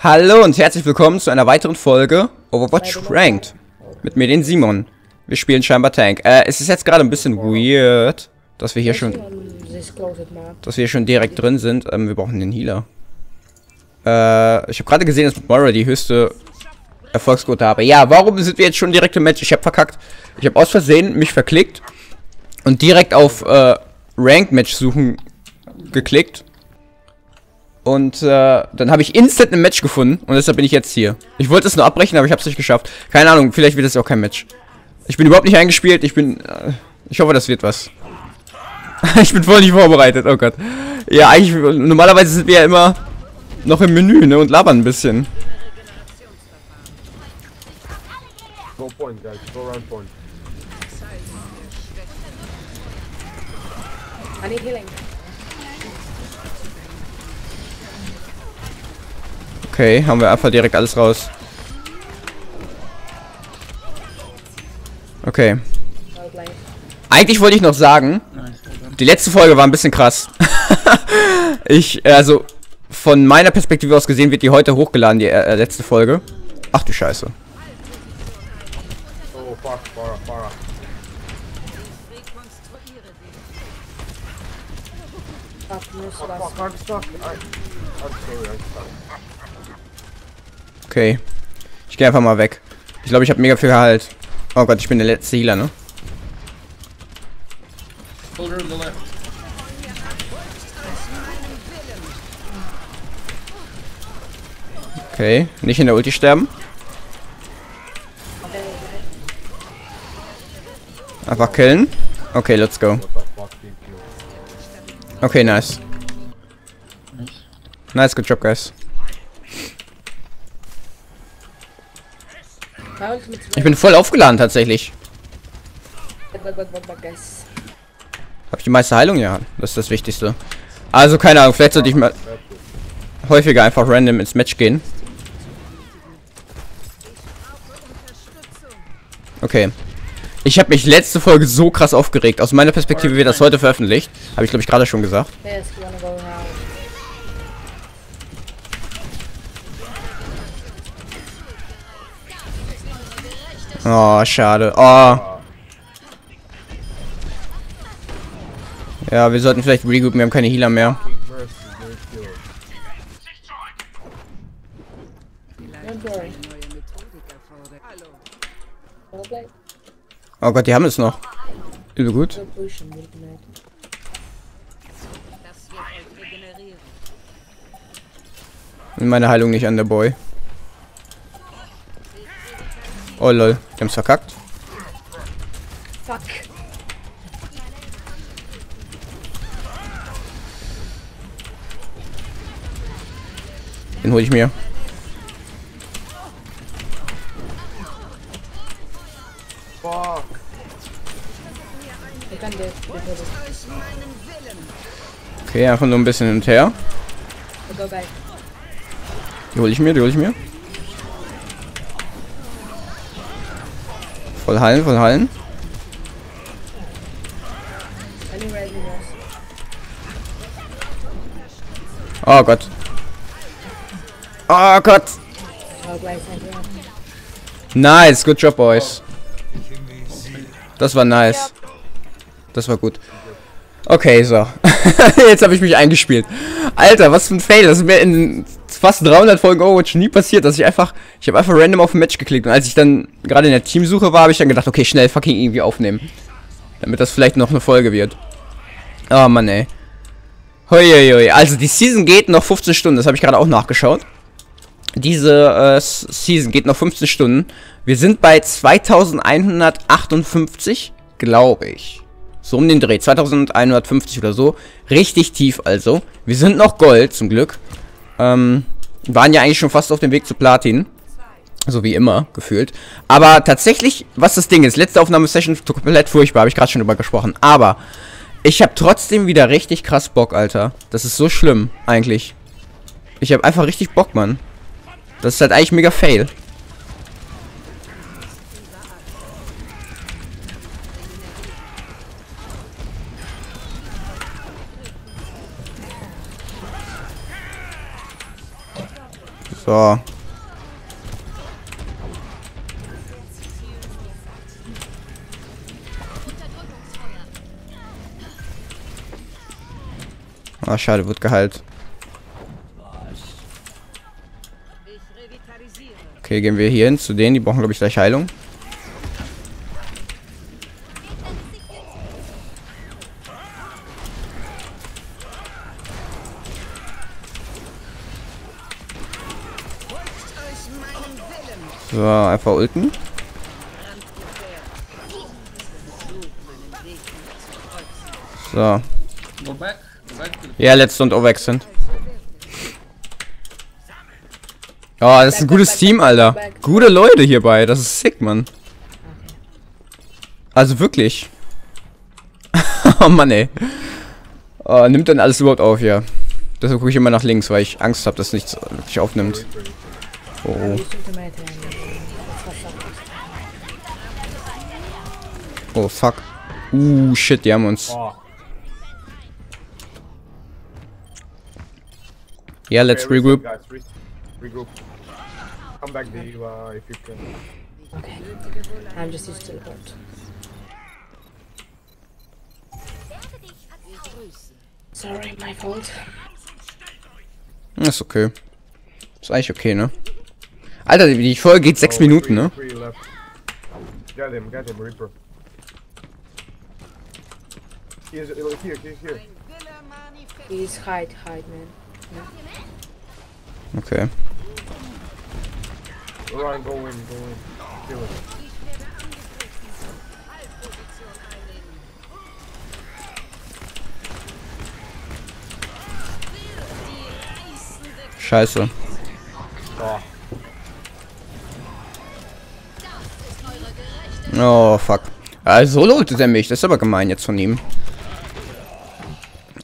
Hallo und herzlich willkommen zu einer weiteren Folge Overwatch Ranked. Mit mir, den Simon. Wir spielen scheinbar Tank. Es ist jetzt gerade ein bisschen weird, dass wir hier schon direkt drin sind. Wir brauchen den Healer. Ich habe gerade gesehen, dass mit Moira die höchste Erfolgsquote habe. Ja, warum sind wir jetzt schon direkt im Match? Ich habe verkackt. Ich habe aus Versehen mich verklickt und direkt auf Ranked Match suchen geklickt. Und dann habe ich instant ein Match gefunden und deshalb bin ich jetzt hier. Ich wollte es nur abbrechen, aber ich habe es nicht geschafft. Keine Ahnung, vielleicht wird es auch kein Match. Ich bin überhaupt nicht eingespielt, ich hoffe, das wird was. Ich bin voll nicht vorbereitet, oh Gott. Ja, eigentlich, normalerweise sind wir ja immer noch im Menü, ne, und labern ein bisschen. Go point, guys. Go around point. I need healing. Okay, haben wir einfach direkt alles raus. Okay. Eigentlich wollte ich noch sagen, die letzte Folge war ein bisschen krass. Also, von meiner Perspektive aus gesehen wird die heute hochgeladen, die letzte Folge. Ach du Scheiße. Oh, fuck, Farah. Fuck, I'm stuck. I'm sorry, I'm stuck. Okay. Ich gehe einfach mal weg. Ich glaube, ich habe mega viel Gehalt. Oh Gott, ich bin der letzte Healer, ne? Okay, nicht in der Ulti sterben. Einfach killen. Okay, let's go. Okay, nice. Nice, good job, guys. Ich bin voll aufgeladen, tatsächlich. Hab ich die meiste Heilung? Ja, das ist das Wichtigste. Also, keine Ahnung, vielleicht sollte ich mal häufiger einfach random ins Match gehen. Okay. Ich habe mich letzte Folge so krass aufgeregt. Aus meiner Perspektive wird das heute veröffentlicht. Habe ich, glaube ich, gerade schon gesagt. Oh, schade. Oh. Ja, wir sollten vielleicht regroupen. Wir haben keine Healer mehr. Oh Gott, die haben es noch. Übel gut. Nimm meine Heilung nicht an, der Boy. Oh lol, die haben's verkackt. Fuck. Den hol ich mir. Fuck. Okay, einfach nur ein bisschen hin und her. Die hol ich mir. Voll heilen. Oh Gott. Oh Gott. Nice, good job, boys. Das war nice. Das war gut. Okay, so. Jetzt habe ich mich eingespielt. Alter, was für ein Fail. Das ist mir in fast 300 Folgen Overwatch nie passiert, dass ich habe einfach random auf ein Match geklickt. Und als ich dann gerade in der Teamsuche war, habe ich dann gedacht, okay, schnell fucking irgendwie aufnehmen. Damit das vielleicht noch eine Folge wird. Oh Mann, ey. Huiuiui. Also die Season geht noch 15 Stunden. Das habe ich gerade auch nachgeschaut. Diese Season geht noch 15 Stunden. Wir sind bei 2158, glaube ich. So um den Dreh. 2150 oder so. Richtig tief also. Wir sind noch Gold, zum Glück. Waren ja eigentlich schon fast auf dem Weg zu Platin. So wie immer, gefühlt. Aber tatsächlich, was das Ding ist, letzte Aufnahmesession komplett furchtbar, habe ich gerade schon drüber gesprochen. Aber ich habe trotzdem wieder richtig krass Bock, Alter. Das ist so schlimm, eigentlich. Ich habe einfach richtig Bock, Mann. Das ist halt eigentlich mega fail. So. Ah, schade, wird geheilt. Okay, gehen wir hier hin zu denen. Die brauchen, glaube ich, gleich Heilung. So, einfach ulten. So. Ja, let's don't overextend. Ja, das ist ein gutes Team, Alter. Gute Leute hierbei. Das ist sick, Mann. Also wirklich. Oh Mann, ey. Oh, nimmt dann alles überhaupt auf, ja. Deshalb gucke ich immer nach links, weil ich Angst habe, dass nichts wirklich aufnimmt. Oh. Oh, fuck. Shit, die haben uns. Ja, let's regroup. Regroup. Come back, if you can. Okay. I'm just used to teleport. Sorry, my fault. Ist okay. Ist eigentlich okay, ne? Alter, die Folge geht 6 Minuten, ne? Get him, Reaper. He's here. He's hide, man. Okay. Ryan, go in. Kill him. Scheiße. Oh, fuck. Also solo ultet er mich. Das ist aber gemein jetzt von ihm.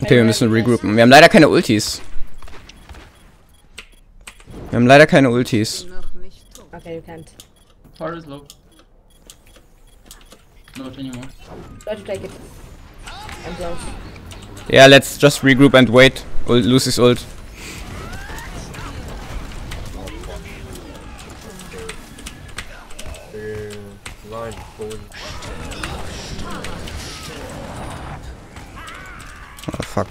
Okay, wir müssen regroupen. Wir haben leider keine Ultis. Okay, you can't. Far is low. Not anymore. Try to take it. I'm close. Yeah, let's just regroup and wait. Lose his ult. Ryan, go in. Oh, fuck.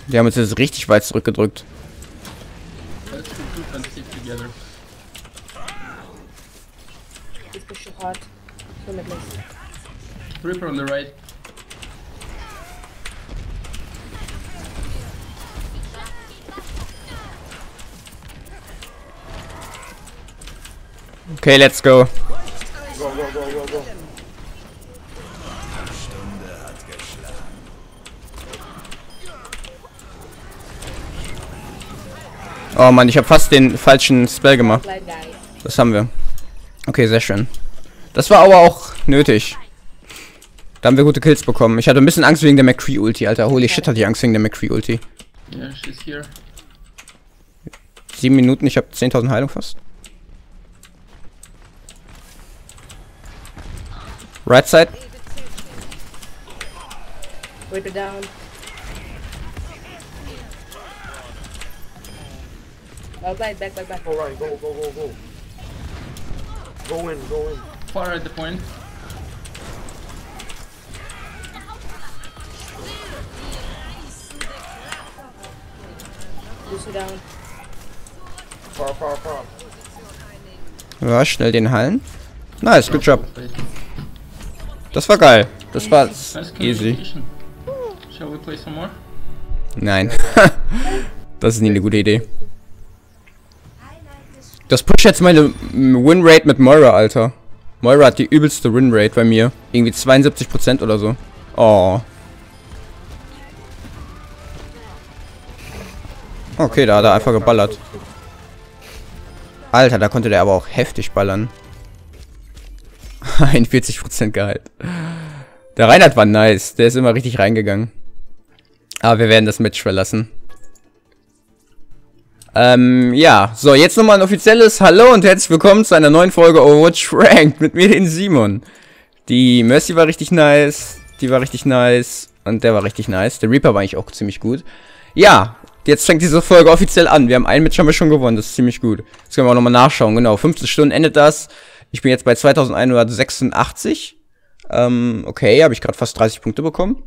Die haben uns jetzt richtig weit zurückgedrückt. Let's regroup and stick together. He's pushing hard. So mid list. Reaper on the right. Okay, let's go. Go. Oh Mann, ich habe fast den falschen Spell gemacht. Light guy. Das haben wir. Okay, sehr schön. Das war aber auch nötig. Da haben wir gute Kills bekommen. Ich hatte ein bisschen Angst wegen der McCree-Ulti, Alter. Holy shit, hatte ich Angst wegen der McCree-Ulti. Yeah, she's here. 7 Minuten, ich habe 10.000 Heilung fast. Right side. Wait it down. Oh, back. Go, Ryan, go. Go in. Far at the point. Lucy down. Far. Ja, schnell den heilen. Nice, good job. Das war geil. Das war Nice easy. communication. Shall we play some more? Nein. Das ist nie eine gute Idee. Das pusht jetzt meine Winrate mit Moira, Alter. Moira hat die übelste Winrate bei mir. Irgendwie 72% oder so. Oh. Okay, da hat er einfach geballert. Alter, da konnte der aber auch heftig ballern. 41% Gehalt. Der Reinhard war nice. Der ist immer richtig reingegangen. Aber wir werden das Match verlassen. Ja. So, jetzt nochmal ein offizielles Hallo und herzlich willkommen zu einer neuen Folge Overwatch Ranked mit mir, den Simon. Die Mercy war richtig nice. Die war richtig nice. Und der war richtig nice. Der Reaper war eigentlich auch ziemlich gut. Ja. Jetzt fängt diese Folge offiziell an. Wir haben ein Match haben wir schon gewonnen. Das ist ziemlich gut. Das können wir auch nochmal nachschauen. Genau, 15 Stunden endet das. Ich bin jetzt bei 2186. Okay, habe ich gerade fast 30 Punkte bekommen.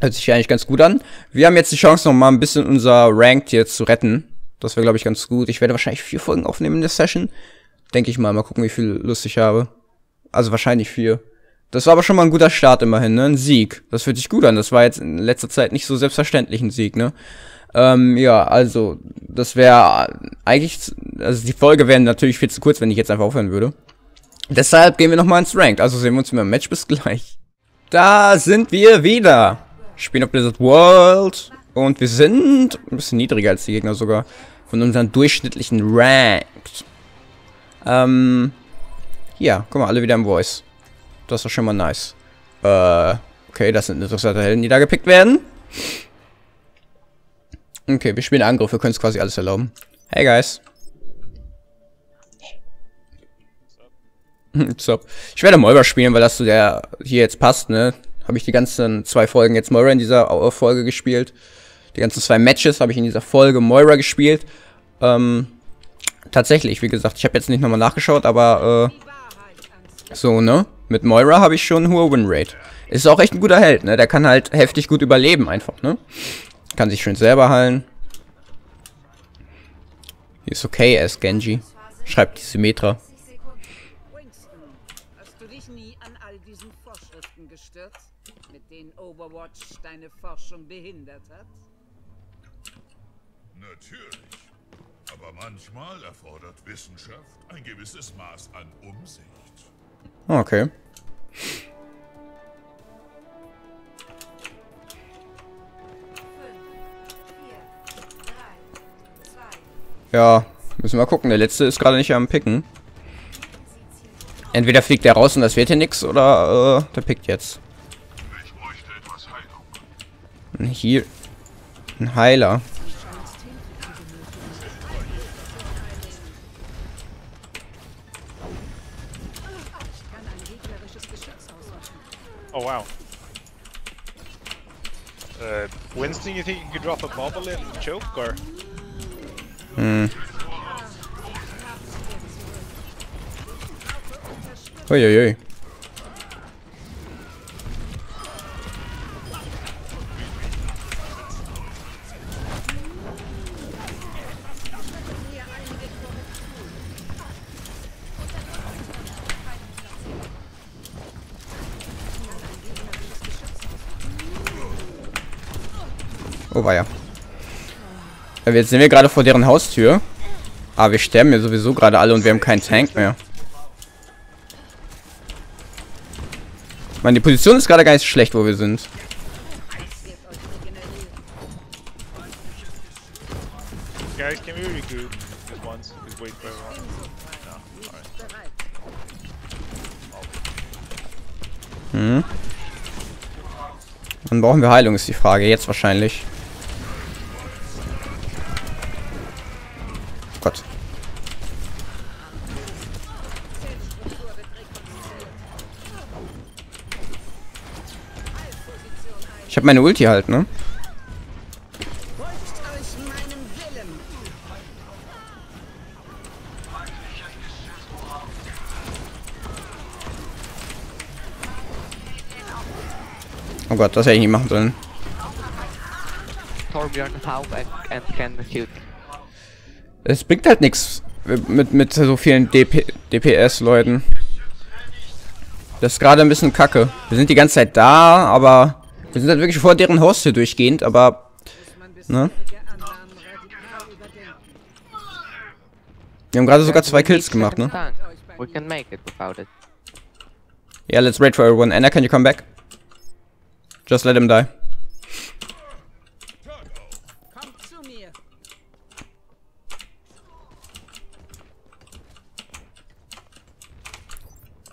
Hört sich ja eigentlich ganz gut an. Wir haben jetzt die Chance, noch mal ein bisschen unser Ranked hier zu retten. Das wäre, glaube ich, ganz gut. Ich werde wahrscheinlich 4 Folgen aufnehmen in der Session. Denke ich mal. Mal gucken, wie viel Lust ich habe. Also wahrscheinlich 4. Das war aber schon mal ein guter Start immerhin, ne? Ein Sieg. Das fühlt sich gut an. Das war jetzt in letzter Zeit nicht so selbstverständlich ein Sieg, ne? Ja, also, das wäre eigentlich, also die Folge wäre natürlich viel zu kurz, wenn ich jetzt einfach aufhören würde. Deshalb gehen wir nochmal ins Ranked. Also sehen wir uns im Match. Bis gleich. Da sind wir wieder. Spielen auf Blizzard World. Und wir sind ein bisschen niedriger als die Gegner sogar. Von unseren durchschnittlichen Ranked. Ja, guck mal, alle wieder im Voice. Das ist schon mal nice. Okay, das sind interessante Helden, die da gepickt werden. Okay, wir spielen Angriff, wir können es quasi alles erlauben. Hey, guys. So. Ich werde Moira spielen, weil das zu der hier jetzt passt, ne? Habe ich die ganzen 2 Folgen jetzt Moira in dieser Folge gespielt. Die ganzen 2 Matches habe ich in dieser Folge Moira gespielt. Tatsächlich, wie gesagt, ich habe jetzt nicht nochmal nachgeschaut, aber so, ne? Mit Moira habe ich schon eine hohe Winrate. Ist auch echt ein guter Held, ne? Der kann halt heftig gut überleben einfach, ne? Kann sich schön selber heilen. Hier ist okay, er ist Genji. Schreibt die Symmetra. Hast du dich nie an all diesen Vorschriften gestürzt, mit denen Overwatch deine Forschung behindert hat? Natürlich. Aber manchmal erfordert Wissenschaft ein gewisses Maß an Umsicht. Okay. Ja, müssen wir mal gucken. Der letzte ist gerade nicht am Picken. Entweder fliegt der raus und das wird hier nix, oder der pickt jetzt. Ich bräuchte etwas Heilung. Hier. Ein Heiler. Oh wow. Winston, you think you could drop a bubble in choke or? Uiuiui. Oh weia. Ja, jetzt sind wir gerade vor deren Haustür. Aber wir sterben ja sowieso gerade alle und wir haben keinen Tank mehr. Ich meine, die Position ist gerade gar nicht schlecht, wo wir sind. Guys, can we regroup just once? Just wait for everyone. No, alright. Dann brauchen wir Heilung, ist die Frage. Jetzt wahrscheinlich. Gott. Ich habe meine Ulti halt, ne? Oh Gott, das hätte ich nicht machen sollen. Torbjörn how and can shoot. Es bringt halt nichts mit so vielen DPS-Leuten. Das ist gerade ein bisschen kacke. Wir sind die ganze Zeit da, aber wir sind halt wirklich vor deren Haustür durchgehend, aber ne? Wir haben gerade sogar 2 Kills gemacht, ne? We can make it without it. Yeah, let's wait for everyone. Anna, can you come back? Just let him die. Komm zu mir.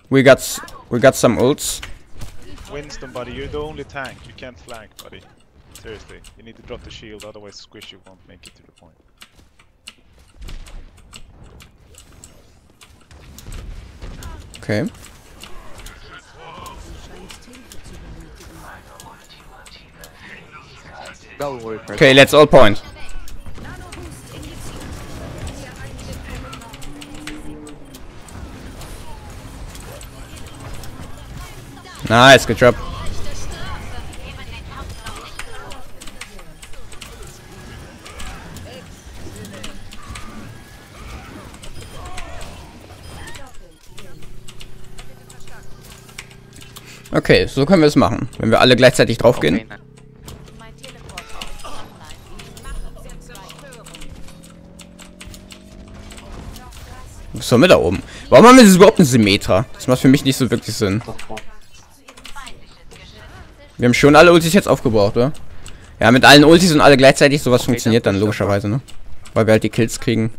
We got some ults. Winston, buddy, you're the only tank. You can't flank, buddy. Seriously, you need to drop the shield, otherwise Squish you won't make it to the point. Okay. Don't worry for Okay, let's all point. Nice, good job. Okay, so können wir es machen. Wenn wir alle gleichzeitig draufgehen. Okay, Was sollen wir da oben? Warum haben wir das überhaupt einen Symmetra? Das macht für mich nicht so wirklich Sinn. Wir haben schon alle Ultis jetzt aufgebraucht, oder? Ja, mit allen Ultis und alle gleichzeitig, sowas funktioniert dann logischerweise, ne? Weil wir halt die Kills kriegen.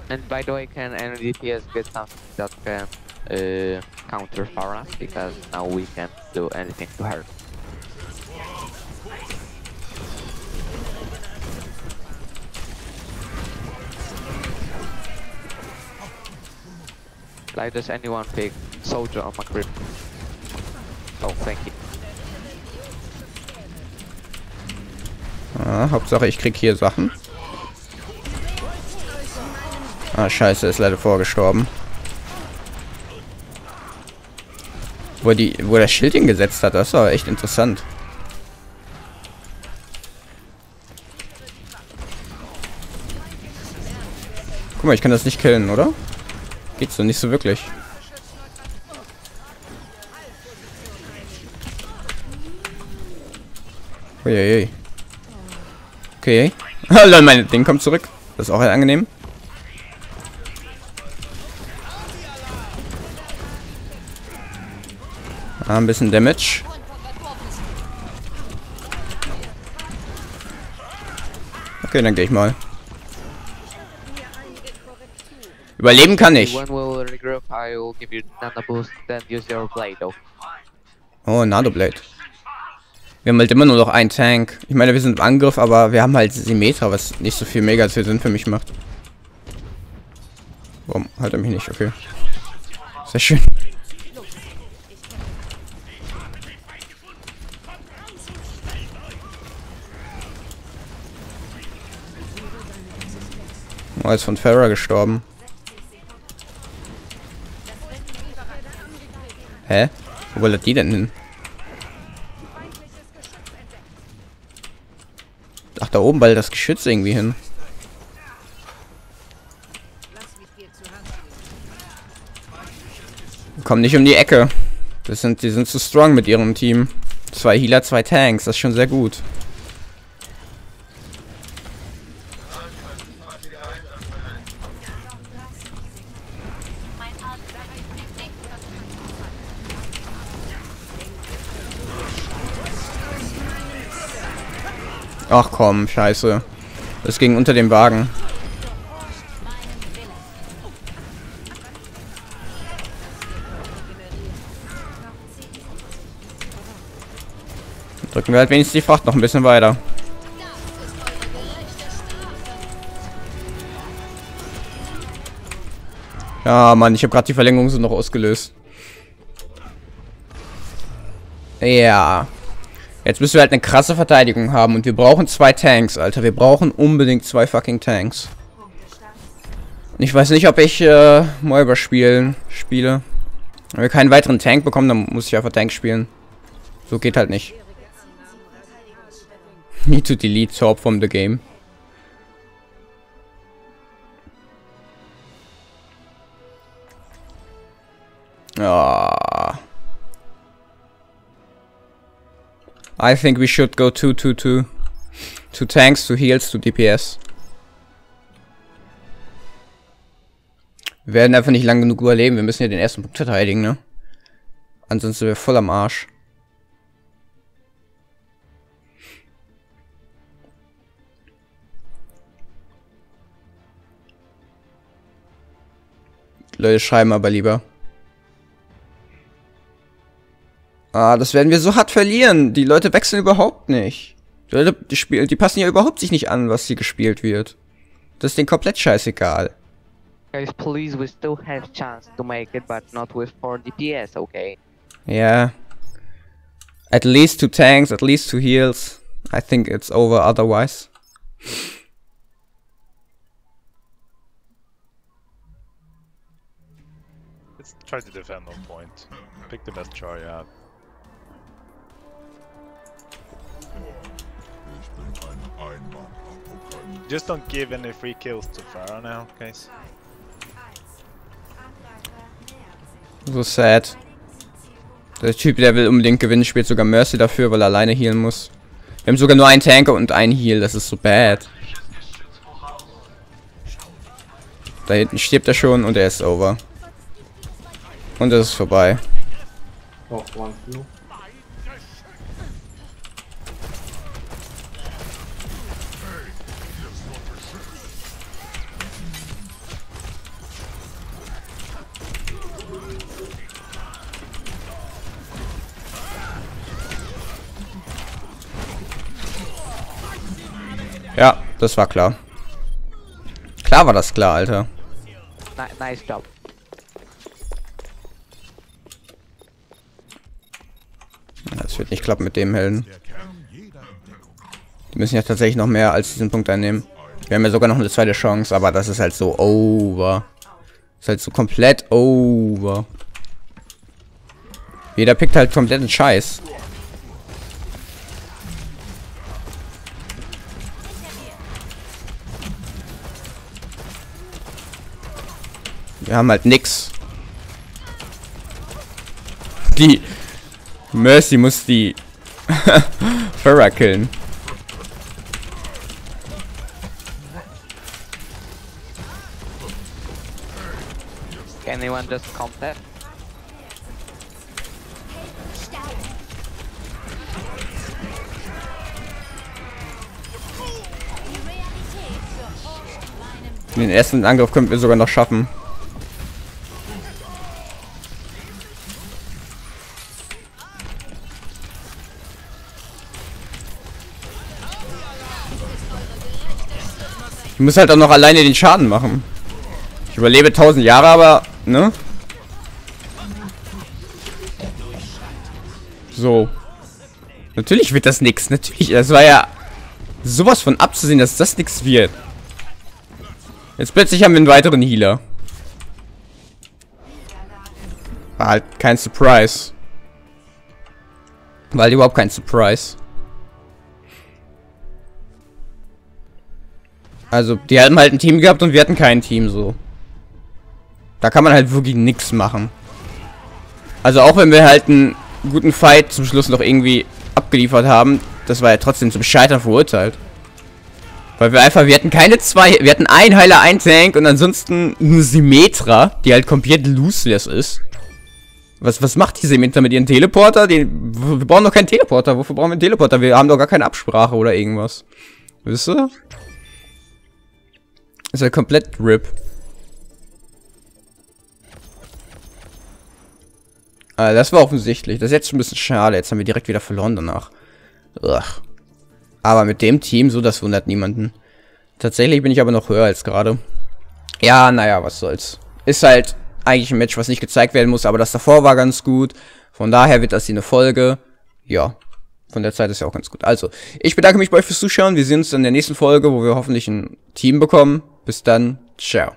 And by the way, can any DPS get something that can counter Pharah? Because now we can't do anything to her. Like, does anyone pick Soldier or McCree? Oh, thank you. Ah, Hauptsache ich krieg hier Sachen. Ah, scheiße, ist leider vorgestorben. Wo der Schild ihn gesetzt hat, das war echt interessant. Guck mal, ich kann das nicht killen, oder? Geht so nicht so wirklich. Uiuiui. Okay. Hallo, mein Ding kommt zurück. Das ist auch angenehm. Ah, ein bisschen Damage. Okay, dann gehe ich mal. Überleben kann ich. When we'll regroup, I will give you Nano Boost, then use your blade though. Oh, Nanoblade. Wir haben halt immer nur noch einen Tank. Ich meine, wir sind im Angriff, aber wir haben halt Symmetra, was nicht so viel mega viel Sinn für mich macht. Warum halt er mich nicht? Okay. Sehr schön. Oh, ist von Pharah gestorben. Hä? Wo wollte die denn hin? Ach, da oben ballt das Geschütz irgendwie hin. Kommen nicht um die Ecke. Die sind zu strong mit ihrem Team. 2 Healer, 2 Tanks, das ist schon sehr gut. Ach komm, scheiße. Das ging unter dem Wagen. Drücken wir halt wenigstens die Fracht noch ein bisschen weiter. Ja, Mann, ich habe gerade die Verlängerung so noch ausgelöst. Ja. Jetzt müssen wir halt eine krasse Verteidigung haben und wir brauchen 2 Tanks, Alter. Wir brauchen unbedingt 2 fucking Tanks. Ich weiß nicht, ob ich Moira spiele. Wenn wir keinen weiteren Tank bekommen, dann muss ich einfach Tank spielen. So geht halt nicht. Need to delete Torb from the game. Ah. I think we should go 2-2-2. 2 Tanks, 2 Heals, 2 DPS. Wir werden einfach nicht lang genug überleben. Wir müssen ja den ersten Punkt verteidigen, ne? Ansonsten sind wir voll am Arsch. Leute schreiben aber lieber. Ah, das werden wir so hart verlieren. Die Leute wechseln überhaupt nicht. Die Leute, die passen ja überhaupt sich nicht an, was hier gespielt wird. Das ist denen komplett scheißegal. Guys, please, we still have chance to make it, but not with 4 DPS, okay? Yeah. At least 2 tanks, at least 2 heals. I think it's over otherwise. Let's try to defend on point. Pick the best char you have. Ich bin ein Einmann-Apokalypse. Just don't give any free kills to Pharah now, guys. So sad. Der Typ, der will unbedingt gewinnen, spielt sogar Mercy dafür, weil er alleine healen muss. Wir haben sogar nur einen Tanker und einen Heal, das ist so bad. Da hinten stirbt er schon und er ist over. Und es ist vorbei. Oh, one kill. Ja, das war klar. Klar war das klar, Alter. Nice job. Das wird nicht klappen mit dem Helden. Die müssen ja tatsächlich noch mehr als diesen Punkt einnehmen. Wir haben ja sogar noch eine zweite Chance, aber das ist halt so over. Ist halt so komplett over. Jeder pickt halt kompletten Scheiß. Wir haben halt nix. Die Mercy muss die Pharah killen. Can anyone just comp that? Den ersten Angriff können wir sogar noch schaffen. Ich muss halt auch noch alleine den Schaden machen. Ich überlebe 1000 Jahre, aber, ne? So. Natürlich wird das nix. Natürlich, das war ja sowas von abzusehen, dass das nix wird. Jetzt plötzlich haben wir einen weiteren Healer. War halt kein Surprise. War halt überhaupt kein Surprise. Also, die haben halt ein Team gehabt und wir hatten kein Team, so. Da kann man halt wirklich nichts machen. Also, auch wenn wir halt einen guten Fight zum Schluss noch irgendwie abgeliefert haben, das war ja trotzdem zum Scheitern verurteilt. Weil wir hatten keine zwei, wir hatten einen Heiler, einen Tank und ansonsten eine Symmetra, die halt komplett looseless ist. Was macht die Symmetra mit ihren Teleporter? Wir brauchen doch keinen Teleporter. Wofür brauchen wir einen Teleporter? Wir haben doch gar keine Absprache oder irgendwas. Wisst ihr? Ist ja komplett RIP. Das war offensichtlich. Das ist jetzt schon ein bisschen schade. Jetzt haben wir direkt wieder verloren danach. Ugh. Aber mit dem Team, so, das wundert niemanden. Tatsächlich bin ich aber noch höher als gerade. Ja, naja, was soll's. Ist halt eigentlich ein Match, was nicht gezeigt werden muss, aber das davor war ganz gut. Von daher wird das hier eine Folge. Ja. Von der Zeit ist ja auch ganz gut. Also, ich bedanke mich bei euch fürs Zuschauen. Wir sehen uns dann in der nächsten Folge, wo wir hoffentlich ein Team bekommen. Bis dann. Ciao.